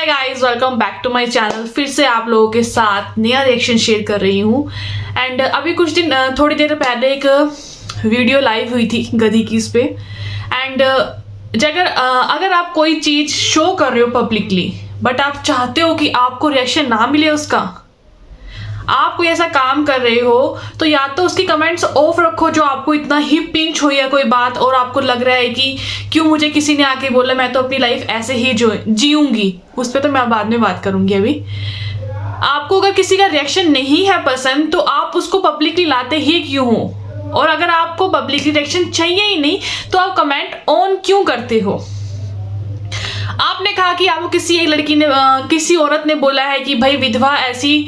Hi guys, welcome back to my channel. फिर से आप लोगों के साथ नया रिएक्शन शेयर कर रही हूँ। एंड अभी कुछ दिन थोड़ी देर पहले एक वीडियो लाइव हुई थी गधी की इस पे। एंड अगर आप कोई चीज़ शो कर रहे हो पब्लिकली बट आप चाहते हो कि आपको रिएक्शन ना मिले उसका, आप कोई ऐसा काम कर रहे हो तो या तो उसकी कमेंट्स ऑफ रखो जो आपको इतना ही पिंच हो या कोई बात और आपको लग रहा है कि क्यों मुझे किसी ने आके बोला, मैं तो अपनी लाइफ ऐसे ही जीऊंगी। उस पर तो मैं बाद में बात करूंगी। अभी आपको अगर किसी का रिएक्शन नहीं है पसंद तो आप उसको पब्लिकली लाते ही क्यों हो, और अगर आपको पब्लिकली रिएक्शन चाहिए ही नहीं तो आप कमेंट ऑन क्यों करते हो। आपने कहा कि आपको किसी एक लड़की ने किसी औरत ने बोला है कि भाई विधवा ऐसी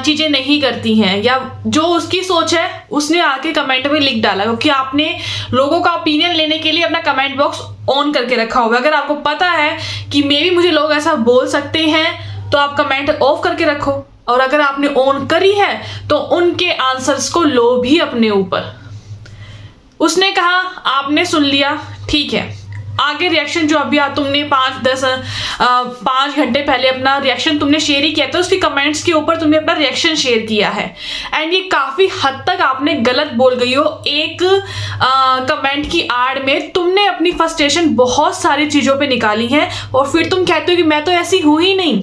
चीजें नहीं करती हैं, या जो उसकी सोच है उसने आके कमेंट में लिख डाला, क्योंकि आपने लोगों का ओपिनियन लेने के लिए अपना कमेंट बॉक्स ऑन करके रखा होगा। अगर आपको पता है कि मे बी मुझे लोग ऐसा बोल सकते हैं तो आप कमेंट ऑफ करके रखो, और अगर आपने ऑन करी है तो उनके आंसर्स को लो भी अपने ऊपर। उसने कहा, आपने सुन लिया, ठीक है। आगे रिएक्शन जो अभी तुमने 5 घंटे पहले अपना रिएक्शन तुमने शेयर ही किया था, उसकी कमेंट्स के ऊपर तुमने अपना रिएक्शन शेयर किया है। एंड ये काफ़ी हद तक आपने गलत बोल गई हो। एक कमेंट की आड़ में तुमने अपनी फ्रस्ट्रेशन बहुत सारी चीज़ों पे निकाली है और फिर तुम कहते हो कि मैं तो ऐसी हूँ ही नहीं।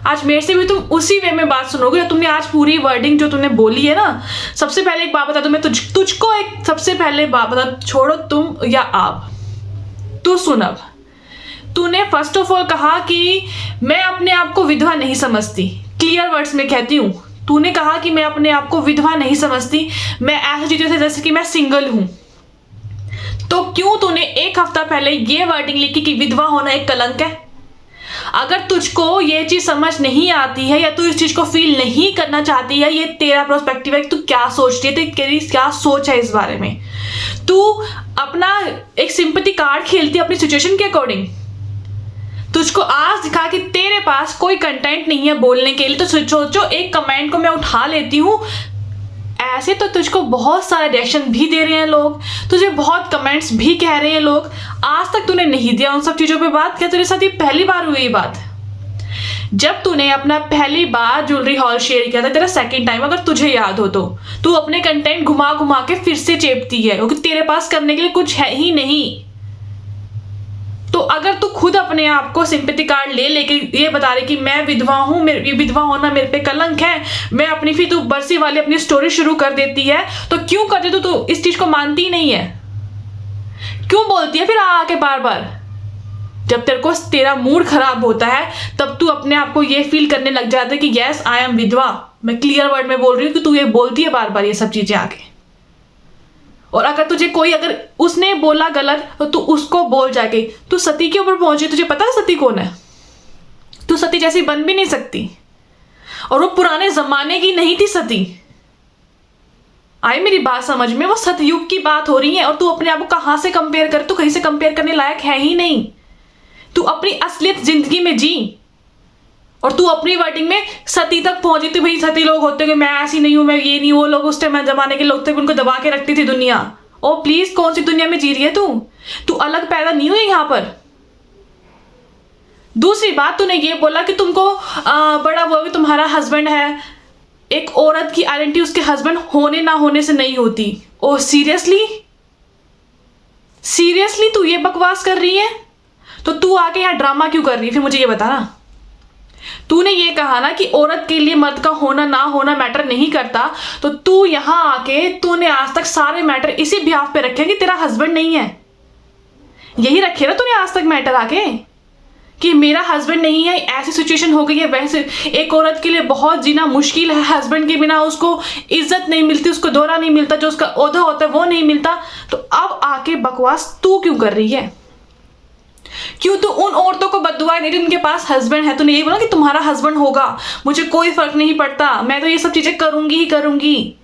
आज मेरे से भी तुम उसी वे में बात सुनोगे। या तुमने आज पूरी वर्डिंग जो तुमने बोली है ना, सबसे पहले एक बात बता दूं मैं तुझको एक सबसे पहले बात बता, छोड़ो तुम या आप, तू सुन। अब तूने फर्स्ट ऑफ ऑल कहा कि मैं अपने आप को विधवा नहीं समझती। क्लियर वर्ड्स में कहती हूँ, तूने कहा कि मैं अपने आप को विधवा नहीं समझती, मैं ऐसी चीजों से जैसे कि मैं सिंगल हूं। तो क्यों तूने एक हफ्ता पहले ये वर्डिंग लिखी कि विधवा होना एक कलंक है? अगर तुझको ये चीज समझ नहीं आती है या तू इस चीज को फील नहीं करना चाहती है, ये तेरा पर्सपेक्टिव है कि तू क्या सोचती है, तेरी क्या सोच है इस बारे में। तू अपना एक सिंपैथी कार्ड खेलती है अपनी सिचुएशन के अकॉर्डिंग। तुझको आज दिखा कि तेरे पास कोई कंटेंट नहीं है बोलने के लिए, तो सोचो एक कमेंट को मैं उठा लेती हूँ। ऐसे तो तुझको बहुत सारे रिएक्शन भी दे रहे हैं लोग, तुझे बहुत कमेंट्स भी कह रहे हैं लोग, आज तक तूने नहीं दिया उन सब चीजों पे बात। क्या तेरे साथ ये पहली बार हुई ये बात? जब तूने अपना पहली बार ज्वेलरी हॉल शेयर किया था, तेरा सेकंड टाइम अगर तुझे याद हो, तो तू अपने कंटेंट घुमा घुमा के फिर से चेपती है क्योंकि तेरे पास करने के लिए कुछ है ही नहीं। तो अगर तू खुद अपने आप को सिंपैथी कार्ड लेके ये बता रही कि मैं विधवा हूं, ये विधवा होना मेरे पे कलंक है, मैं अपनी फिर तू बरसी वाली अपनी स्टोरी शुरू कर देती है, तो क्यों करती तू इस चीज को मानती नहीं है? क्यों बोलती है फिर आके बार बार? जब तेरे को तेरा मूड खराब होता है तब तू अपने आप को ये फील करने लग जाता है कि यस आई एम विधवा। मैं क्लियर वर्ड में बोल रही हूँ कि तू ये बोलती है बार बार ये सब चीजें आके। और अगर तुझे कोई अगर उसने बोला गलत तो तू उसको बोल जाके। तू सती के ऊपर पहुंची, तुझे पता है सती कौन है? तू सती जैसी बन भी नहीं सकती, और वो पुराने जमाने की नहीं थी सती। आई मेरी बात समझ में? वो सतयुग की बात हो रही है और तू अपने आप को कहां से कंपेयर कर? तू कहीं से कंपेयर करने लायक है ही नहीं। तू अपनी असलियत जिंदगी में जी, और तू अपनी वर्डिंग में सती तक पहुंची थी। भाई सती लोग होते हैं, मैं ऐसी नहीं हूं, मैं ये नहीं, वो लोग उस टाइम जमाने के लोग थे, उनको दबा के रखती थी दुनिया। ओ प्लीज, कौन सी दुनिया में जी रही है तू अलग पैदा नहीं हुई यहां पर। दूसरी बात, तूने ये बोला कि तुमको बड़ा वो भी तुम्हारा हस्बैंड है। एक औरत की आइडेंटिटी उसके हस्बैंड होने ना होने से नहीं होती। ओ सीरियसली तू ये बकवास कर रही है? तो तू आके यहाँ ड्रामा क्यों कर रही है फिर? मुझे ये बता ना। तूने ये कहा ना कि औरत के लिए मर्द का होना ना होना मैटर नहीं करता, तो तू यहाँ आके तूने आज तक सारे मैटर इसी बिहाफ पे रखे कि तेरा हस्बैंड नहीं है। यही रखे ना तूने आज तक मैटर आके कि मेरा हस्बैंड नहीं है, ऐसी सिचुएशन हो गई है, वैसे एक औरत के लिए बहुत जीना मुश्किल है, हस्बैंड के बिना उसको इज्जत नहीं मिलती, उसको दौरा नहीं मिलता, जो उसका ओहदा होता है वो नहीं मिलता। तो अब आके बकवास तू क्यों कर रही है? क्यों तू उन औरतों को बद्दुआ दे रही जिनके पास हस्बैंड है? तूने ये बोला कि तुम्हारा हस्बैंड होगा, मुझे कोई फर्क नहीं पड़ता, मैं तो ये सब चीजें करूंगी ही करूंगी।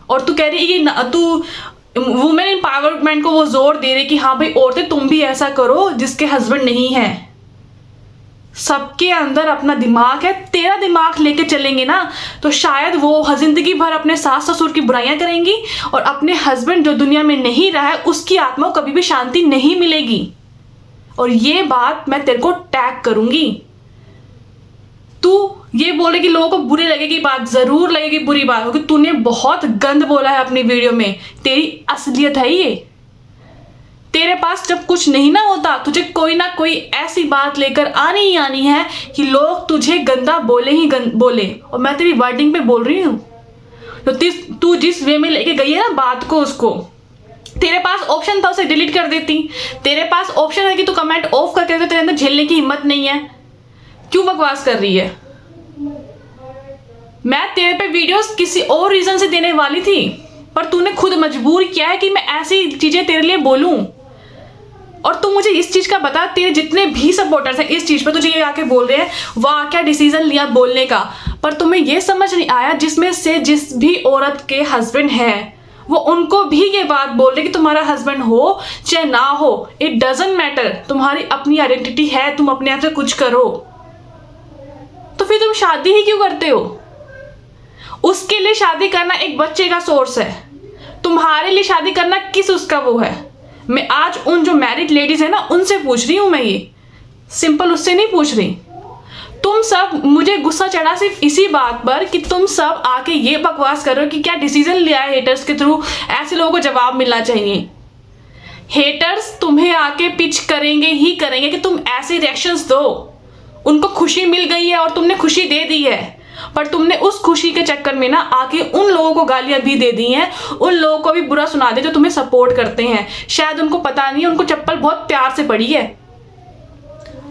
और तू कह रही है कि तू वुमेन एम्पावरमेंट को वो जोर दे रही कि हाँ भाई औरतें तुम भी ऐसा करो जिसके हस्बैंड नहीं है। सबके अंदर अपना दिमाग है, तेरा दिमाग लेके चलेंगे ना तो शायद वो जिंदगी भर अपने सास ससुर की बुराइयां करेंगी और अपने हस्बैंड जो दुनिया में नहीं रहा है उसकी आत्मा को कभी भी शांति नहीं मिलेगी। और ये बात मैं तेरे को टैग करूंगी। तू ये बोले कि लोगों को बुरी लगेगी बात, जरूर लगेगी बुरी बात, क्योंकि तूने बहुत गंद बोला है अपनी वीडियो में। तेरी असलियत है ये। तेरे पास जब कुछ नहीं ना होता, तुझे कोई ना कोई ऐसी बात लेकर आनी ही आनी है कि लोग तुझे गंदा बोले ही बोले। और मैं तेरी वर्डिंग पे बोल रही हूँ। तो तू जिस वे में लेके गई है ना बात को, उसको तेरे पास ऑप्शन था उसे डिलीट कर देती। तेरे पास ऑप्शन है कि तू कमेंट ऑफ करके तेरे अंदर झेलने की हिम्मत नहीं है। क्यों बकवास कर रही है? मैं तेरे पे वीडियोस किसी और रीजन से देने वाली थी, पर तूने खुद मजबूर किया है कि मैं ऐसी चीजें तेरे लिए बोलूं। और तू मुझे इस चीज का बता, तेरे जितने भी सपोर्टर्स हैं इस चीज पे तुझे ये आके बोल रहे हैं वाह क्या डिसीजन लिया बोलने का, पर तुम्हें ये समझ नहीं आया जिसमें से जिस भी औरत के हस्बैंड है वो उनको भी ये बात बोल रहे कि तुम्हारा हस्बैंड हो चाहे ना हो, इट डजंट मैटर, तुम्हारी अपनी आइडेंटिटी है, तुम अपने आप से कुछ करो। तो फिर तुम शादी ही क्यों करते हो? उसके लिए शादी करना एक बच्चे का सोर्स है, तुम्हारे लिए शादी करना किस उसका वो है? मैं आज उन जो मैरिड लेडीज है ना उनसे पूछ रही हूं, मैं ये सिंपल उससे नहीं पूछ रही। तुम सब मुझे गुस्सा चढ़ा सिर्फ इसी बात पर कि तुम सब आके ये बकवास कर रहे हो कि क्या डिसीजन लिया है हेटर्स के थ्रू। ऐसे लोगों को जवाब मिलना चाहिए। हेटर्स तुम्हें आके पिच करेंगे ही करेंगे कि तुम ऐसे रिएक्शंस दो। उनको खुशी मिल गई है और तुमने खुशी दे दी है, पर तुमने उस खुशी के चक्कर में ना आके उन लोगों को गालियां भी दे दी हैं, उन लोगों को भी बुरा सुना दे जो तुम्हें सपोर्ट करते हैं। शायद उनको पता नहीं है, उनको चप्पल बहुत प्यार से पड़ी है।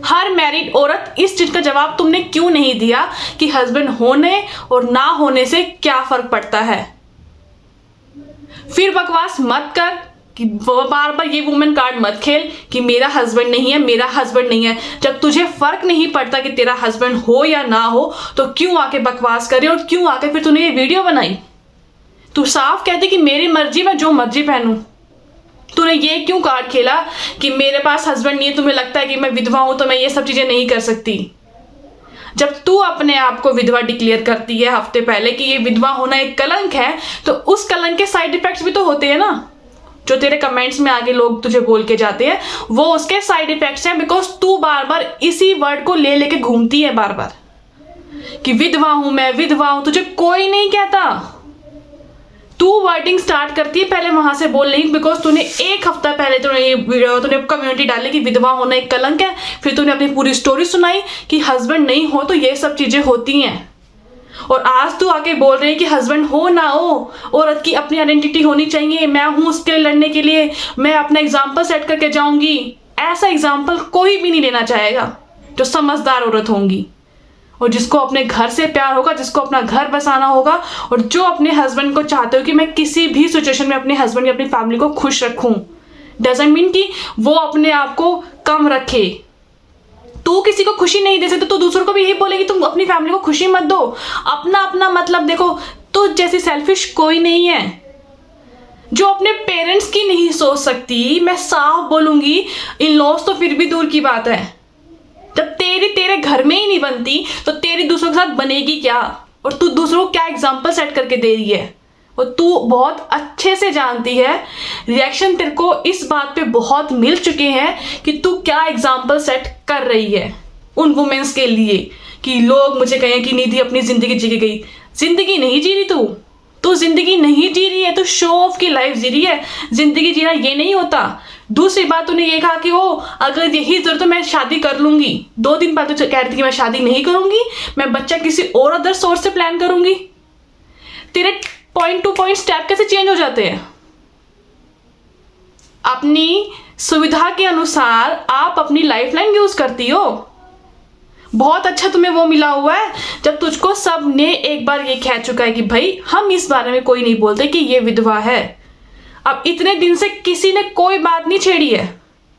हर मैरिड औरत इस चीज का जवाब तुमने क्यों नहीं दिया कि हस्बैंड होने और ना होने से क्या फर्क पड़ता है। फिर बकवास मत कर कि बार बार ये वुमेन कार्ड मत खेल कि मेरा हस्बैंड नहीं है, मेरा हस्बैंड नहीं है। जब तुझे फर्क नहीं पड़ता कि तेरा हस्बैंड हो या ना हो तो क्यों आके बकवास करे और क्यों आके फिर तूने ये वीडियो बनाई? तू साफ कहती कि मेरी मर्जी, मैं जो मर्जी पहनूं। तूने ये क्यों कार्ड खेला कि मेरे पास हस्बैंड नहीं है, तुम्हें लगता है कि मैं विधवा हूं तो मैं ये सब चीजें नहीं कर सकती। जब तू अपने आप को विधवा डिक्लेयर करती है हफ्ते पहले कि ये विधवा होना एक कलंक है, तो उस कलंक के साइड इफेक्ट्स भी तो होते हैं ना, जो तेरे कमेंट्स में आगे लोग तुझे बोल के जाते हैं, वो उसके साइड इफेक्ट्स हैं। बिकॉज तू बार बार इसी वर्ड को ले लेके घूमती है बार बार कि विधवा हूं मैं, विधवा हूं। तुझे कोई नहीं कहता। तू वर्डिंग स्टार्ट करती है पहले वहां से बोल नहीं, बिकॉज तूने एक हफ्ता पहले तूने कम्युनिटी डाली कि विधवा होना एक कलंक है। फिर तूने अपनी पूरी स्टोरी सुनाई कि हस्बैंड नहीं हो तो ये सब चीजें होती हैं। और आज तू आके बोल रही है कि हस्बैंड हो ना हो, औरत की अपनी आइडेंटिटी होनी चाहिए, मैं हूं उसके लिए लड़ने के लिए, मैं अपना एग्जाम्पल सेट करके जाऊंगी। ऐसा एग्जाम्पल कोई भी नहीं लेना चाहेगा जो समझदार औरत होंगी और जिसको अपने घर से प्यार होगा, जिसको अपना घर बसाना होगा, और जो अपने हस्बैंड को चाहते हो कि मैं किसी भी सिचुएशन में अपने हस्बैंड या अपनी फैमिली को खुश रखूं। डजंट मीन कि वो अपने आप को कम रखे। तू किसी को खुशी नहीं दे सकते तो दूसरों को भी यही बोले कि तुम अपनी फैमिली को खुशी मत दो, अपना अपना मतलब देखो। तो जैसी सेल्फिश कोई नहीं है जो अपने पेरेंट्स की नहीं सोच सकती। मैं साफ बोलूंगी, इन लॉस तो फिर भी दूर की बात है। जब तेरे घर में ही नहीं बनती तो तेरी दूसरों के साथ बनेगी क्या? और तू दूसरों को क्या एग्जाम्पल सेट करके दे रही है? और तू बहुत अच्छे से जानती है, रिएक्शन तेरे को इस बात पे बहुत मिल चुके हैं कि तू क्या एग्जाम्पल सेट कर रही है उन वुमेन्स के लिए कि लोग मुझे कहें कि निधि अपनी जिंदगी जी गई। जिंदगी नहीं जी रही तू जिंदगी नहीं जी रही है, तू शो ऑफ की लाइफ जी रही है। जिंदगी जीना ये नहीं होता। दूसरी बात तूने ये कहा कि अगर यही जरूरत है मैं शादी कर लूंगी। 2 दिन बाद तो कह रही थी कि मैं शादी नहीं करूंगी, मैं बच्चा किसी और अदर सोर्स से प्लान करूंगी। तेरे पॉइंट टू पॉइंट स्टेप कैसे चेंज हो जाते हैं? अपनी सुविधा के अनुसार आप अपनी लाइफ लाइन यूज करती हो। बहुत अच्छा तुम्हें वो मिला हुआ है जब तुझको सब ने एक बार ये कह चुका है कि भाई हम इस बारे में कोई नहीं बोलते कि ये विधवा है। अब इतने दिन से किसी ने कोई बात नहीं छेड़ी है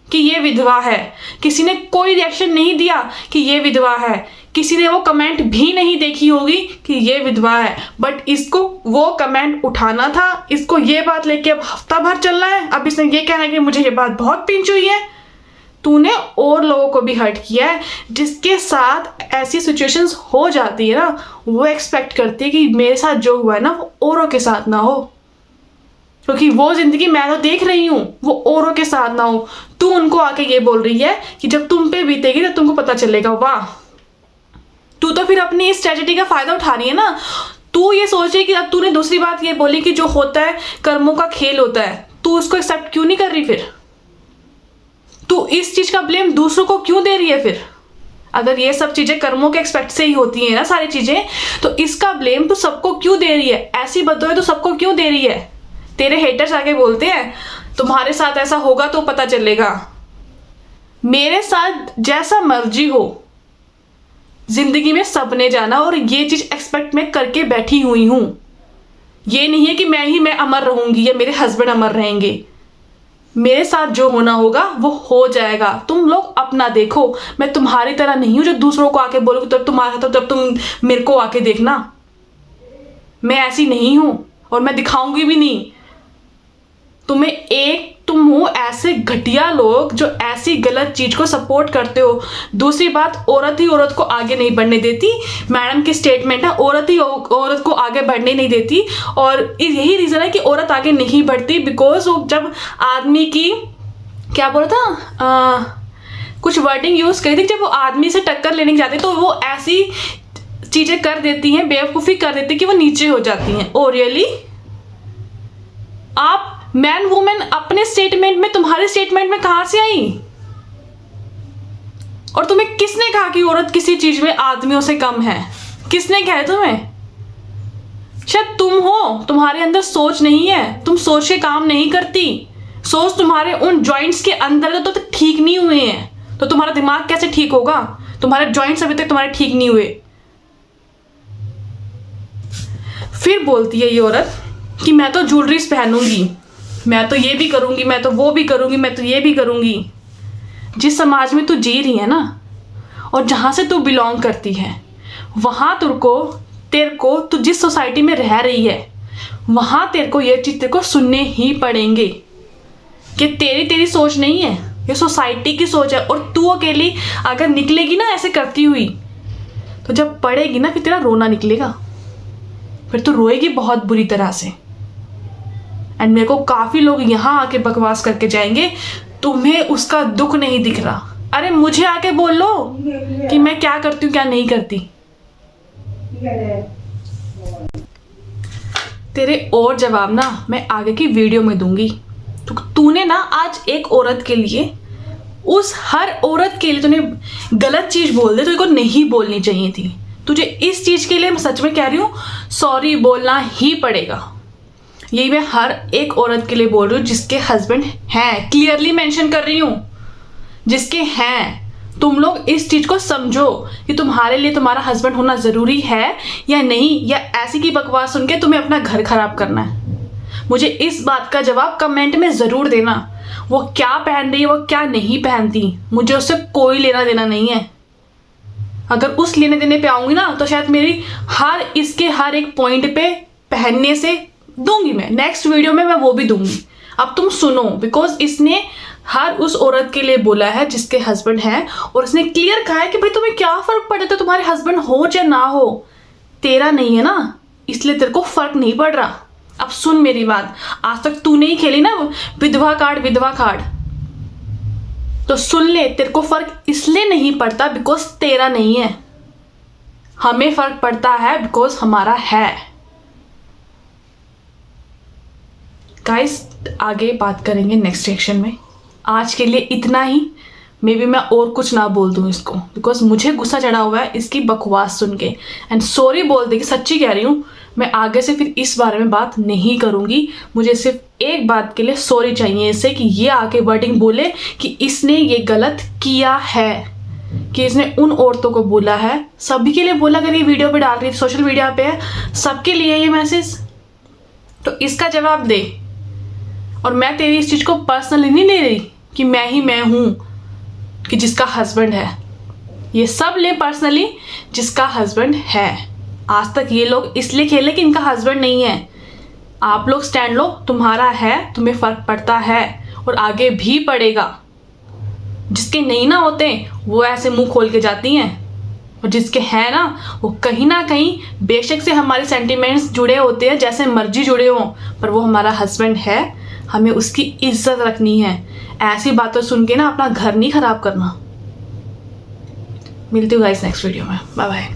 कि ये विधवा है, किसी ने कोई रिएक्शन नहीं दिया कि ये विधवा है, किसी ने वो कमेंट भी नहीं देखी होगी कि ये विधवा है। बट इसको वो कमेंट उठाना था, इसको ये बात लेके अब हफ्ता भर चलना है। अब इसने ये कहना है कि मुझे ये बात बहुत पिंच हुई है। तूने और लोगों को भी हर्ट किया है। जिसके साथ ऐसी सिचुएशंस हो जाती है ना, वो एक्सपेक्ट करती है कि मेरे साथ जो हुआ है ना वो औरों के साथ ना हो। क्योंकि वो जिंदगी मैं तो देख रही हूँ, वो औरों के साथ ना हो। तू उनको आके ये बोल रही है कि जब तुम पे बीतेगी तो तुमको पता चलेगा। वाह, तू तो फिर अपनी इस ट्रेजेडी का फायदा उठा रही है ना। तू ये सोच रही कि अब तूने दूसरी बात ये बोली कि जो होता है कर्मों का खेल होता है, तू उसको एक्सेप्ट क्यों नहीं कर रही? फिर तू इस चीज का ब्लेम दूसरों को क्यों दे रही है? फिर अगर ये सब चीजें कर्मों के एक्सपेक्ट से ही होती है ना सारी चीजें, तो इसका ब्लेम तू सबको क्यों दे रही है? ऐसी बददुआएं तो सबको क्यों दे रही है? तेरे हेटर्स आके बोलते हैं तुम्हारे साथ ऐसा होगा तो पता चलेगा। मेरे साथ जैसा मर्जी हो, जिंदगी में सबने जाना, और ये चीज एक्सपेक्ट मैं करके बैठी हुई हूं। ये नहीं है कि मैं अमर रहूंगी या मेरे हस्बैंड अमर रहेंगे। मेरे साथ जो होना होगा वो हो जाएगा। तुम लोग अपना देखो। मैं तुम्हारी तरह नहीं हूं जो दूसरों को आके बोलोगे तब तुम्हारा था, तब तुम मेरे को आके देखना। मैं ऐसी नहीं हूं और मैं दिखाऊंगी भी नहीं तुम्हें। तुम हो ऐसे घटिया लोग जो ऐसी गलत चीज को सपोर्ट करते हो। दूसरी बात, औरत ही औरत को आगे नहीं बढ़ने देती। मैडम की स्टेटमेंट है, औरत ही औरत को आगे बढ़ने नहीं देती। और यही रीजन है कि औरत आगे नहीं बढ़ती, बिकॉज वो जब आदमी की क्या बोला था, कुछ वर्डिंग यूज करी थी, जब वो आदमी से टक्कर लेने जाते तो वो ऐसी चीजें कर देती हैं, बेवकूफी कर देती है कि वो नीचे हो जाती हैं। Oh really? आप मैन वुमेन अपने स्टेटमेंट में, तुम्हारे स्टेटमेंट में कहां से आई? और तुम्हें किसने कहा कि औरत किसी चीज में आदमियों से कम है? किसने कहा है तुम्हें? शायद तुम हो, तुम्हारे अंदर सोच नहीं है, तुम सोच के काम नहीं करती। सोच तुम्हारे उन जॉइंट्स के अंदर तो ठीक नहीं हुए हैं, तो तुम्हारा दिमाग कैसे ठीक होगा? तुम्हारे जॉइंट्स अभी तक तुम्हारे ठीक नहीं हुए। फिर बोलती है ये औरत कि मैं तो ज्वेलरीज पहनूंगी, मैं तो ये भी करूंगी, मैं तो वो भी करूंगी, मैं तो ये भी करूंगी। जिस समाज में तू जी रही है ना, और जहां से तू बिलोंग करती है, वहां तेरे को तू जिस सोसाइटी में रह रही है, वहां तेरे को ये चीज तेरे को सुनने ही पड़ेंगे कि तेरी सोच नहीं है, ये सोसाइटी की सोच है। और तू अकेली अगर निकलेगी ना ऐसे करती हुई, तो जब पड़ेगी ना फिर तेरा रोना निकलेगा, फिर तू रोएगी बहुत बुरी तरह से। एंड मेरे को काफी लोग यहाँ आके बकवास करके जाएंगे, तुम्हें उसका दुख नहीं दिख रहा। अरे मुझे आके बोल लो कि मैं क्या करती हूँ क्या नहीं करती। तेरे और जवाब ना मैं आगे की वीडियो में दूंगी। तो तूने ना आज एक औरत के लिए, उस हर औरत के लिए तूने गलत चीज बोल दे, तो को नहीं बोलनी चाहिए थी। तुझे इस चीज के लिए मैं सच में कह रही हूँ, सॉरी बोलना ही पड़ेगा। यही मैं हर एक औरत के लिए बोल रही हूँ जिसके हस्बैंड हैं, क्लियरली मेंशन कर रही हूँ, जिसके हैं। तुम लोग इस चीज को समझो कि तुम्हारे लिए तुम्हारा हस्बैंड होना जरूरी है या नहीं, या ऐसी की बकवास सुन के तुम्हें अपना घर खराब करना है। मुझे इस बात का जवाब कमेंट में जरूर देना। वो क्या पहन रही है, वो क्या नहीं पहनती, मुझे उससे कोई लेना देना नहीं है। अगर उस लेने देने पे आऊंगी ना, तो शायद मेरी इसके हर एक पॉइंट पे पहनने से दूंगी मैं, नेक्स्ट वीडियो में मैं वो भी दूंगी। अब तुम सुनो, बिकॉज इसने हर उस औरत के लिए बोला है जिसके हस्बैंड है, और इसने क्लियर कहा है कि भाई तुम्हें क्या फर्क पड़ता है तुम्हारे हस्बैंड हो चाहे ना हो, तेरा नहीं है ना, इसलिए तेरे को फर्क नहीं पड़ रहा। अब सुन मेरी बात, आज तक तू नहीं खेली ना विधवा कार्ड, तो सुन ले, तेरे को फर्क इसलिए नहीं पड़ता बिकॉज तेरा नहीं है। हमें फर्क पड़ता है बिकॉज हमारा है। गाइस, आगे बात करेंगे नेक्स्ट सेक्शन में। आज के लिए इतना ही। मे बी मैं और कुछ ना बोल दूं इसको, बिकॉज मुझे गुस्सा चढ़ा हुआ है इसकी बकवास सुन के। एंड सॉरी बोल देगी, सच्ची कह रही हूँ, मैं आगे से फिर इस बारे में बात नहीं करूंगी। मुझे सिर्फ एक बात के लिए सॉरी चाहिए इससे, कि ये आके वर्डिंग बोले कि इसने ये गलत किया है, कि इसने उन औरतों को बोला है, सभी के लिए बोला। अगर ये वीडियो पे डाल रही है, सोशल मीडिया पे है, सबके लिए ये मैसेज, तो इसका जवाब दे। और मैं तेरी इस चीज को पर्सनली नहीं ले रही कि मैं हूं कि जिसका हस्बैंड है। ये सब ले पर्सनली जिसका हस्बैंड है। आज तक ये लोग इसलिए खेले कि इनका हस्बैंड नहीं है। आप लोग स्टैंड लो, तुम्हारा है, तुम्हें फर्क पड़ता है और आगे भी पड़ेगा। जिसके नहीं ना होते वो ऐसे मुंह खोल के जाती हैं। और जिसके हैं ना वो कहीं ना कहीं बेशक से हमारे सेंटिमेंट्स जुड़े होते हैं, जैसे मर्जी जुड़े हों, पर वो हमारा हस्बैंड है, हमें उसकी इज्जत रखनी है। ऐसी बातें सुन के ना अपना घर नहीं खराब करना। मिलती हूँ गाइस नेक्स्ट वीडियो में। Bye bye.